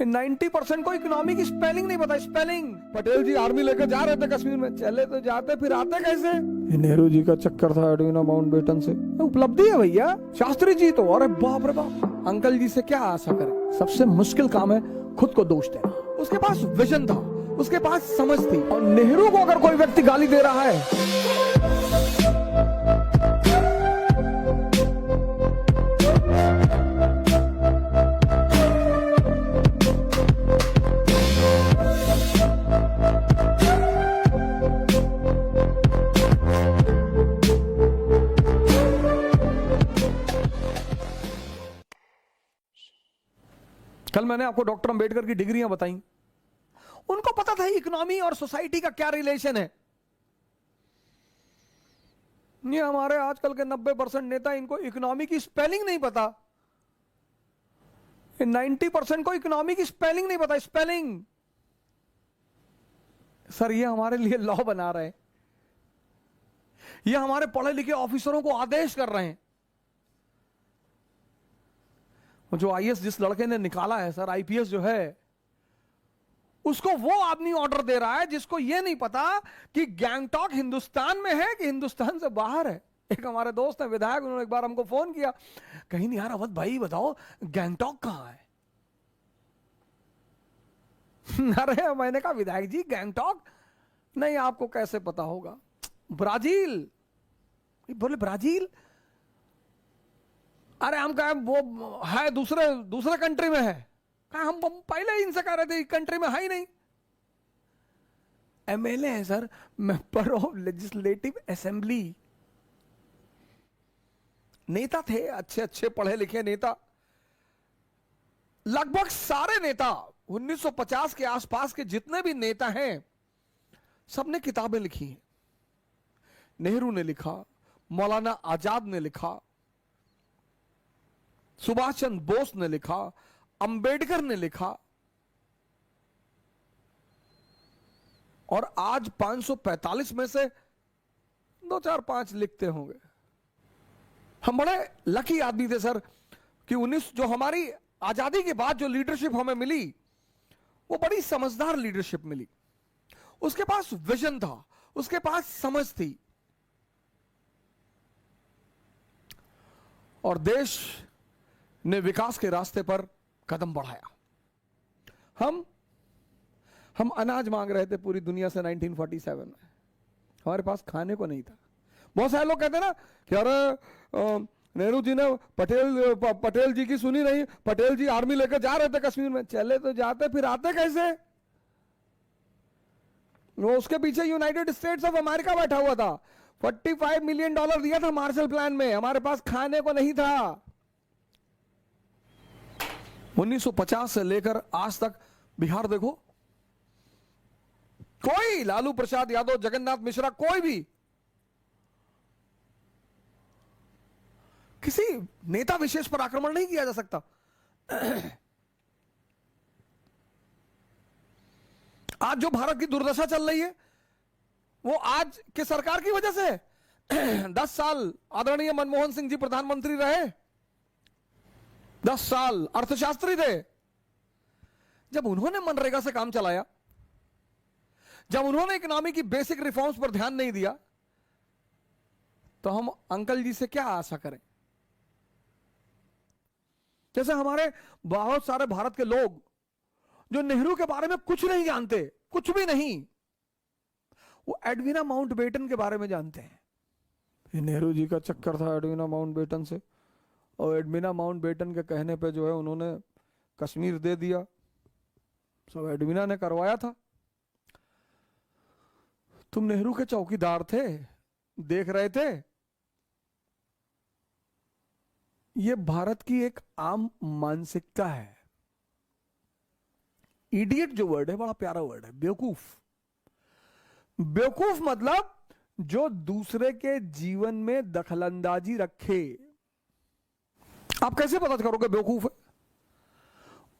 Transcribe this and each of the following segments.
90% को इकोनॉमी की स्पेलिंग नहीं पता। स्पेलिंग पटेल जी आर्मी लेकर जा रहे थे कश्मीर में, चले तो जाते फिर आते कैसे। ये नेहरू जी का चक्कर था एडविना माउंटबेटन से। उपलब्धि है भैया। शास्त्री जी तो अरे बाप रे बाप, अंकल जी से क्या आशा करें। सबसे मुश्किल काम है खुद को दोष देना। उसके पास विजन था, उसके पास समझ थी। और नेहरू को अगर कोई व्यक्ति गाली दे रहा है, कल मैंने आपको डॉक्टर अंबेडकर की डिग्रियां बताई। उनको पता था इकोनॉमी और सोसाइटी का क्या रिलेशन है। ये हमारे आजकल के 90% नेता, इनको इकोनॉमी की स्पेलिंग नहीं पता। 90% को इकोनॉमी की स्पेलिंग नहीं पता। स्पेलिंग सर, ये हमारे लिए लॉ बना रहे हैं, ये हमारे पढ़े लिखे ऑफिसरों को आदेश कर रहे हैं। जो आईएएस जिस लड़के ने निकाला है सर, आईपीएस जो है, उसको वो आदमी ऑर्डर दे रहा है जिसको ये नहीं पता कि गैंगटॉक हिंदुस्तान में है कि हिंदुस्तान से बाहर है। एक हमारे दोस्त है विधायक, उन्होंने एक बार हमको फोन किया, कहीं नहीं यार अवध भाई बताओ गैंगटॉक कहां है। अरे मैंने कहा विधायक जी गैंगटॉक नहीं, आपको कैसे पता होगा, ब्राजील। बोले ब्राजील, अरे हम कहा वो है दूसरे कंट्री में है। कहा हम पहले ही इनसे कह रहे थे कंट्री में है ही नहीं। एमएलए है sir, member of legislative assembly, नेता थे, अच्छे अच्छे पढ़े लिखे नेता। लगभग सारे नेता 1950 के आसपास के जितने भी नेता हैं, सबने किताबें लिखी हैं। नेहरू ने लिखा, मौलाना आजाद ने लिखा, सुभाष चंद्र बोस ने लिखा, अंबेडकर ने लिखा, और आज 545 में से 2-4-5 लिखते होंगे। हम बड़े लकी आदमी थे सर कि जो हमारी आजादी के बाद जो लीडरशिप हमें मिली, वो बड़ी समझदार लीडरशिप मिली। उसके पास विजन था, उसके पास समझ थी, और देश ने विकास के रास्ते पर कदम बढ़ाया। हम अनाज मांग रहे थे पूरी दुनिया से 1947 में, हमारे पास खाने को नहीं था। बहुत सारे लोग कहते हैं ना कि अरे नेहरू जी ने पटेल जी की सुनी नहीं, पटेल जी आर्मी लेकर जा रहे थे कश्मीर में, चले तो जाते फिर आते कैसे। वो उसके पीछे यूनाइटेड स्टेट्स ऑफ अमेरिका बैठा हुआ था, $45 मिलियन दिया था मार्शल प्लान में, हमारे पास खाने को नहीं था। 1950 से लेकर आज तक बिहार देखो, कोई लालू प्रसाद यादव, जगन्नाथ मिश्रा, कोई भी किसी नेता विशेष पर आक्रमण नहीं किया जा सकता। आज जो भारत की दुर्दशा चल रही है, वो आज के सरकार की वजह से है। 10 साल आदरणीय मनमोहन सिंह जी प्रधानमंत्री रहे, 10 साल अर्थशास्त्री थे। जब उन्होंने मनरेगा से काम चलाया, जब उन्होंने इकोनॉमी की बेसिक रिफॉर्म्स पर ध्यान नहीं दिया, तो हम अंकल जी से क्या आशा करें। जैसे हमारे बहुत सारे भारत के लोग जो नेहरू के बारे में कुछ नहीं जानते, कुछ भी नहीं, वो एडविना माउंटबेटन के बारे में जानते हैं। ये नेहरू जी का चक्कर था एडविना माउंटबेटन से, और एडविना माउंटबेटन के कहने पे जो है उन्होंने कश्मीर दे दिया, सब एडविना ने करवाया था। तुम नेहरू के चौकीदार थे, देख रहे थे। ये भारत की एक आम मानसिकता है। इडियट जो वर्ड है बड़ा प्यारा वर्ड है, बेवकूफ। बेवकूफ मतलब जो दूसरे के जीवन में दखलंदाजी रखे। आप कैसे पता करोगे बेवकूफ है?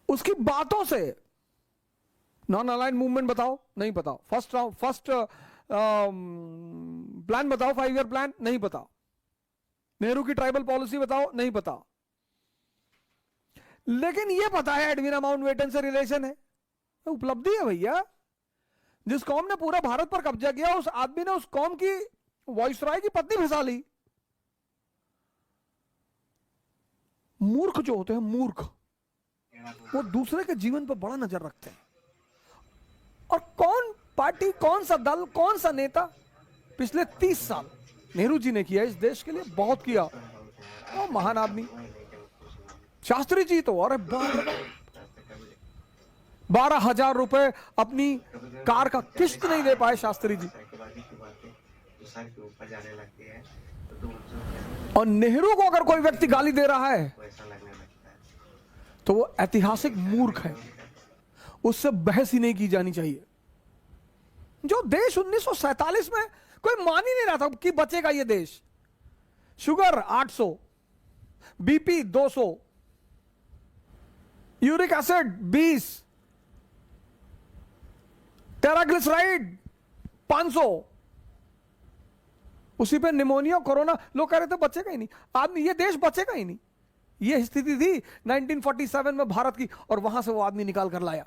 उसकी बातों से। नॉन अलाइंड मूवमेंट बताओ, नहीं बताओ। फर्स्ट प्लान बताओ, 5 ईयर प्लान, नहीं पता। नेहरू की ट्राइबल पॉलिसी बताओ, नहीं पता। लेकिन ये पता है एडविना माउंटबेटन से रिलेशन है, उपलब्धि है भैया। जिस कौम ने पूरा भारत पर कब्जा किया, उस आदमी ने उस कौम की वाइसराय की पत्नी फंसा ली। मूर्ख जो होते हैं, मूर्ख, वो दूसरे के जीवन पर बड़ा नजर रखते हैं। और कौन पार्टी, कौन सा दल, कौन सा नेता पिछले 30 साल नेहरू जी ने किया इस देश के लिए, बहुत किया। वो महान आदमी शास्त्री जी तो, और 12,000 रुपए अपनी कार का किस्त नहीं दे पाए शास्त्री जी। और नेहरू को अगर कोई व्यक्ति गाली दे रहा है तो वो ऐतिहासिक मूर्ख है, उससे बहस ही नहीं की जानी चाहिए। जो देश 1947 में कोई मान ही नहीं रहा था कि बचेगा ये देश, sugar 800, BP 200, uric acid 20, triglyceride 500, उसी पे निमोनिया, कोरोना, लोग कह रहे थे बचेगा ही नहीं आदमी, ये देश बचेगा ही नहीं। ये स्थिति थी 1947 में भारत की, और वहां से वो आदमी निकाल कर लाया।